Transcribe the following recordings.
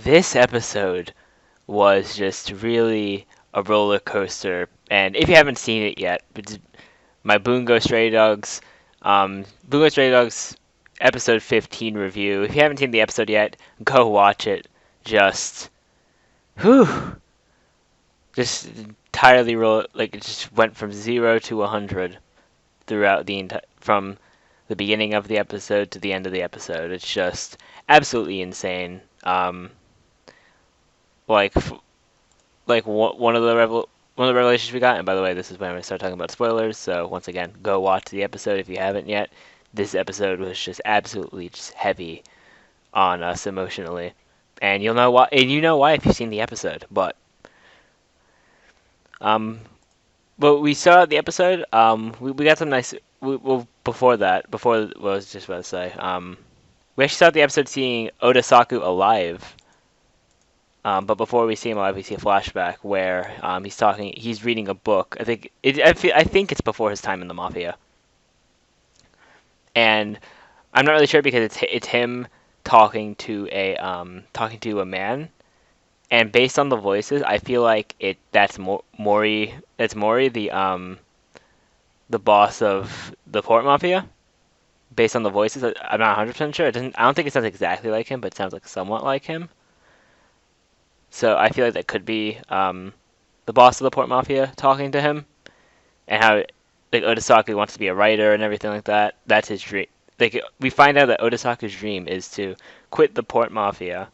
this episode was just really a roller coaster. And if you haven't seen it yet, it's my Bungo Stray Dogs, Bungo Stray Dogs episode 15 review. If you haven't seen the episode yet, go watch it. Just, whew, just entirely like it just went from 0 to 100 throughout the entire from the beginning of the episode to the end of the episode. It's just absolutely insane. Like one of the revelations we got. And by the way, this is when we start talking about spoilers. So once again, go watch the episode if you haven't yet. This episode was just absolutely just heavy on us emotionally, and you'll know why. And you know why if you've seen the episode. Um, but we saw the episode. We got some nice. Well, before that, before what I was just about to say. We actually started the episode seeing Oda Saku alive. But before we see him alive, we see a flashback where he's reading a book. I think it's before his time in the mafia, and I'm not really sure because it's him talking to a man, and based on the voices, I feel like that's Mori. That's Mori, the boss of the Port Mafia. Based on the voices, I'm not 100% sure. It doesn't. I don't think it sounds exactly like him, but it sounds like somewhat like him. So I feel like that could be the boss of the Port Mafia talking to him, and how like Odasaku wants to be a writer and everything like that. That's his dream. Like we find out that Odasaku's dream is to quit the Port Mafia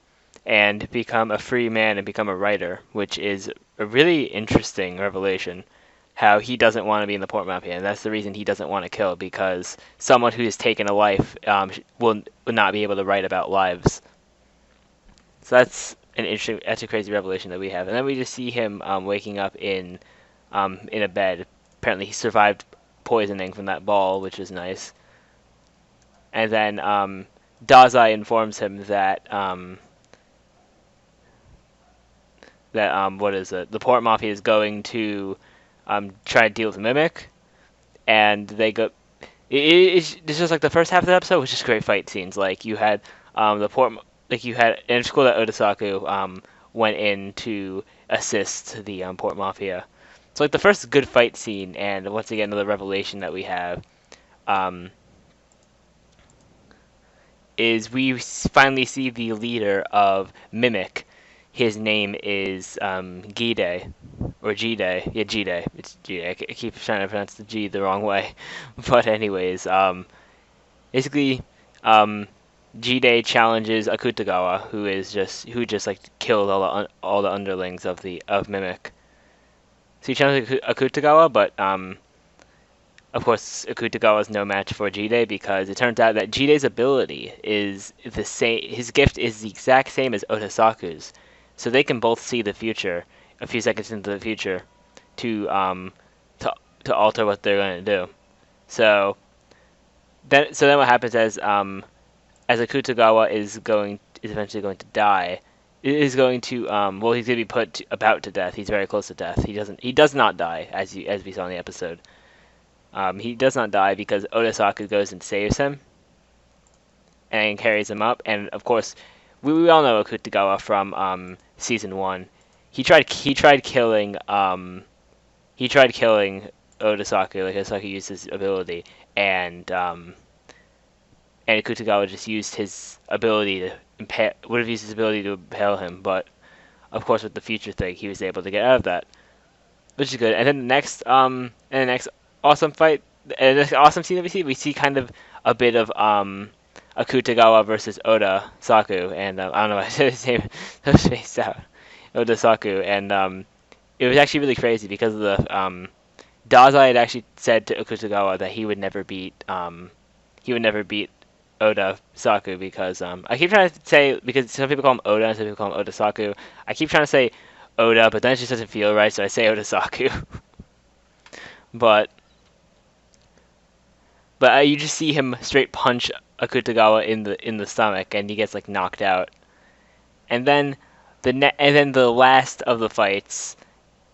and become a free man and become a writer, which is a really interesting revelation. How he doesn't want to be in the Port Mafia, and that's the reason he doesn't want to kill, because someone who has taken a life will not be able to write about lives. So that's a crazy revelation that we have, and then we just see him waking up in a bed. Apparently, he survived poisoning from that ball, which is nice. And then Dazai informs him that what is it? The Port Mafia is going to try to deal with Mimic, and they go. It's just like the first half of the episode was just great fight scenes. Like you had the Port, like you had, and it's cool that Odasaku went in to assist the Port Mafia. So like the first good fight scene, and once again the revelation that we have, um, is we finally see the leader of Mimic. His name is Gide, or Gide. Yeah, Gide. It's Gide. I keep trying to pronounce the G the wrong way. But anyways, basically, um, Jide challenges Akutagawa, who just like killed all the underlings of Mimic. So he challenges Akutagawa, but of course Akutagawa is no match for Jide, because it turns out that Jide's ability is the same. His gift is the exact same as Otasaku's, so they can both see the future a few seconds into the future to to alter what they're going to do. So then what happens as Akutagawa is eventually going to die, is going to he's going to be about to death. He's very close to death. He does not die, as we saw in the episode. He does not die because Odasaku goes and saves him and carries him up. And of course, we all know Akutagawa from season 1. He tried killing Odasaku. Like Odasaku used his ability, and Akutagawa just used his ability to impale him, but of course with the future thing, he was able to get out of that, which is good. And then the next awesome fight, and this awesome scene that we see kind of a bit of Akutagawa versus Oda Saku, and I don't know why I said his name spaced out, Oda Saku, and it was actually really crazy because of the Dazai had actually said to Akutagawa that he would never beat Oda Saku, because I keep trying to say, because some people call him Oda and some people call him Oda Saku. I keep trying to say Oda, but then it just doesn't feel right, so I say Oda Saku. but you just see him straight punch Akutagawa in the stomach, and he gets like knocked out. And then the last of the fights,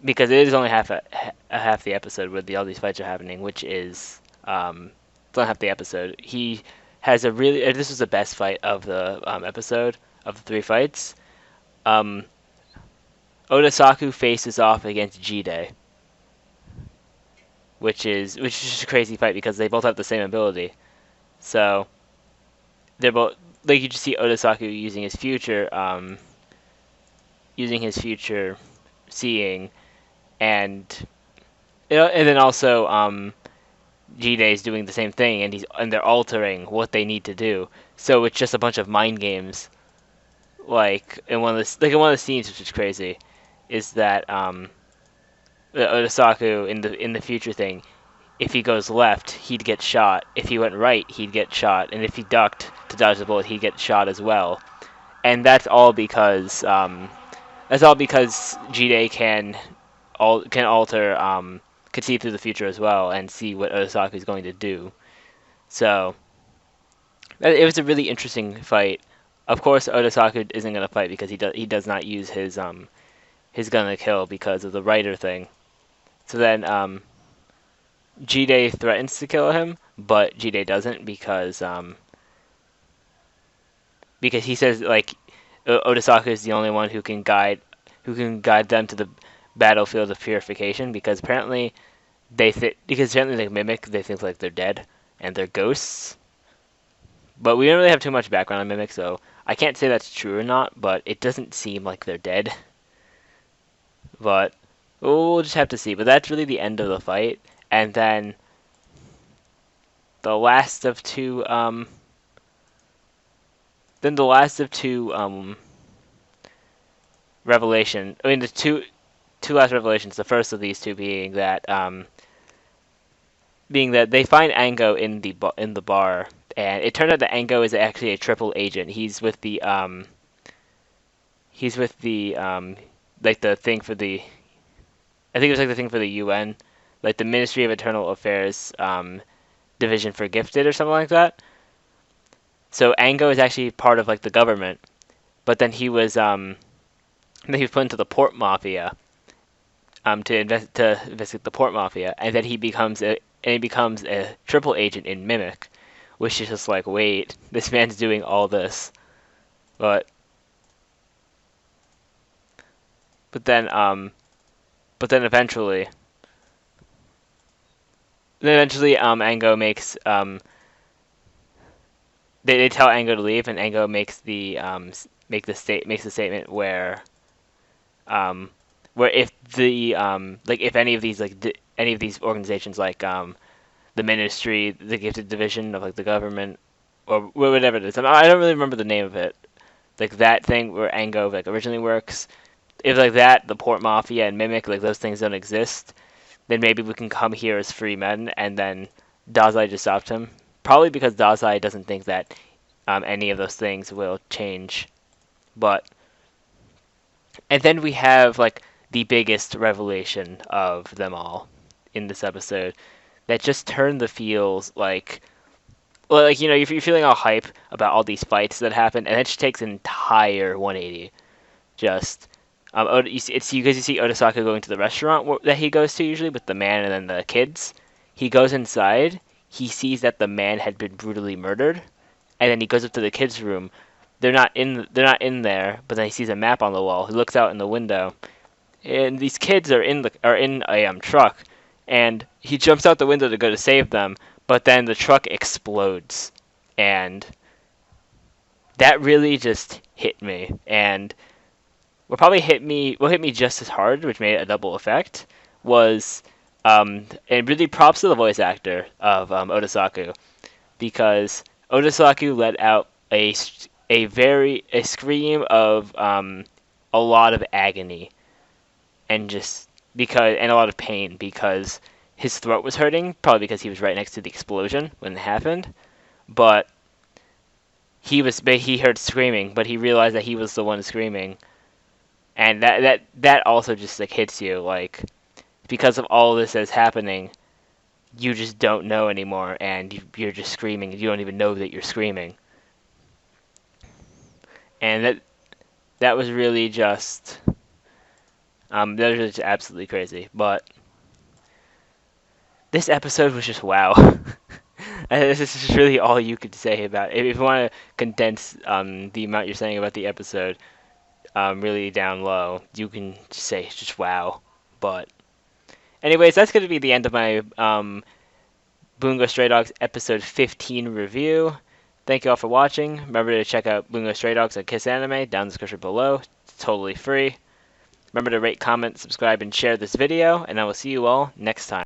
because it is only half the episode where all these fights are happening, which is it's not half the episode. He has this was the best fight of the episode, of the 3 fights. um, Odasaku faces off against Jide, which is just a crazy fight because they both have the same ability. So they're both like you just see Odasaku using his future seeing, and and then also Jide is doing the same thing, and they're altering what they need to do. So it's just a bunch of mind games. In one of the scenes, which is crazy, is that Osaku in the future thing, if he goes left, he'd get shot. If he went right, he'd get shot, and if he ducked to dodge the bullet, he'd get shot as well. And that's all because Jide can alter can see through the future as well and see what Osaku is going to do. So it was a really interesting fight. Of course, Odasaku isn't going to fight because he does not use his gun to kill because of the writer thing. So then Jide threatens to kill him, but Jide doesn't because he says like Odasaku is the only one who can guide them to the battlefield of purification because apparently they mimic they think like they're dead and they're ghosts. But we don't really have too much background on Mimic, so I can't say that's true or not, but it doesn't seem like they're dead. But we'll just have to see. But that's really the end of the fight. And then the last of two revelation I mean the two last revelations, the first of these two being that they find Ango in the bar, and it turned out that Ango is actually a triple agent. He's with the like the thing for the I think it was like the thing for the UN, like the Ministry of Internal Affairs division for gifted or something like that. So Ango is actually part of like the government, but then he was put into the port mafia to investigate the port mafia, and then he becomes a triple agent in Mimic, which is just like, wait, this man's doing all this, but but then but then eventually Ango makes they tell Ango to leave, and Ango makes the statement um where if the like if any of these any of these organizations like the ministry, the gifted division of like the government or whatever it is. I don't really remember the name of it. Like that thing where Ango like originally works. If like that, the Port Mafia and Mimic, like those things don't exist, then maybe we can come here as free men. And then Dazai just stopped him. Probably because Dazai doesn't think that any of those things will change. But and then we have like the biggest revelation of them all in this episode that just turned the feels like well, like you're feeling all hype about all these fights that happen, and it just takes an entire 180. Just you see Odasaku going to the restaurant that he goes to usually with the man and then the kids. He goes inside. He sees that the man had been brutally murdered, and then he goes up to the kids' room. They're not in there, but then he sees a map on the wall. He looks out in the window, and these kids are in a truck, and he jumps out the window to go to save them, but then the truck explodes, and that really just hit me. And what hit me just as hard, which made it a double effect, was and really props to the voice actor of Odasaku, because Odasaku let out a scream of a lot of agony and just because and a lot of pain because his throat was hurting, probably because he was right next to the explosion when it happened. But he heard screaming, but he realized that he was the one screaming, and that also just like hits you like because of all this that's happening, you just don't know anymore, and you're just screaming. You don't even know that you're screaming, and that was really just that was just absolutely crazy. But this episode was just wow. This is just really all you could say about it. If you want to condense the amount you're saying about the episode, really down low, you can say just wow. But anyways, that's going to be the end of my Bungo Stray Dogs episode 15 review. Thank you all for watching. Remember to check out Bungo Stray Dogs at Kiss Anime down in the description below. It's totally free. Remember to rate, comment, subscribe, and share this video, and I will see you all next time.